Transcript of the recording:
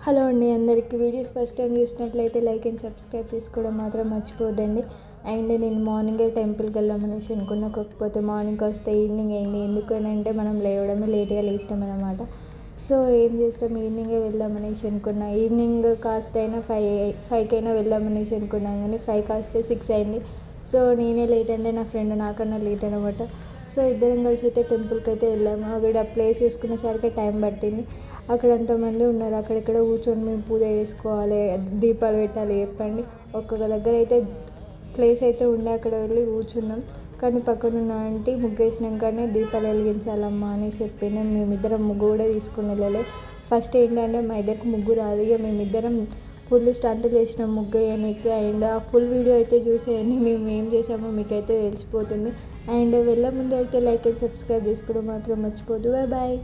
Hello అండి అందరికీ. Videos first time చూసినట్లయితే లైక్ అండ్ సబ్స్క్రైబ్ చేసుకోవడం మాత్రం మర్చిపోద్దండి. అండ్ నేను మార్నింగే టెంపుల్కి వెళ్దామనేసి అనుకున్నా, కాకపోతే మార్నింగ్ వస్తే ఈవినింగ్ అయింది. ఎందుకనంటే మనం లేవడమే లేట్గా లేచినాం అనమాట. సో ఏం చేస్తాం, ఈవినింగే వెళ్దామనేసి అనుకున్నా. ఈవినింగ్ కాస్త అయినా ఫైవ్కైనా వెళ్దామనేసి అనుకున్నాం, కానీ 5 కాస్త 6 అయింది. సో నేనే లేట్ అంటే నా ఫ్రెండ్ నాకన్నా లేట్ అనమాట. సో ఇద్దరం కలిసి అయితే టెంపుల్కి అయితే వెళ్ళాము. అక్కడ ప్లేస్ చూసుకునేసరికి టైం పట్టింది. అక్కడ అంతమంది ఉన్నారు, అక్కడెక్కడ కూర్చొని మేము పూజ చేసుకోవాలి, దీపాలు పెట్టాలి చెప్పండి. ఒక్కొక్క దగ్గర అయితే ప్లేస్ అయితే ఉండే అక్కడ వెళ్ళి కూర్చున్నాం. కానీ పక్కనున్న ఆంటీ ముగ్గేసినాకనే దీపాలు వెలిగించాలమ్మా అని చెప్పినాం. మేమిద్దరం ముగ్గు కూడా తీసుకుని వెళ్ళలేదు. ఫస్ట్ ఏంటంటే మా ఇద్దరికి ముగ్గు రాదు. ఇక మేమిద్దరం ఫుల్ స్టంటులు వేసినాం ముగ్గు వేయడానికి. అండ్ ఆ ఫుల్ వీడియో అయితే చూసేయండి, మేము ఏం చేసామో మీకైతే తెలిసిపోతుంది. అండ్ వెళ్ళే ముందు అయితే లైక్ అండ్ సబ్స్క్రైబ్ చేసుకోవడం మాత్రం మర్చిపోద్దు. Bye bye.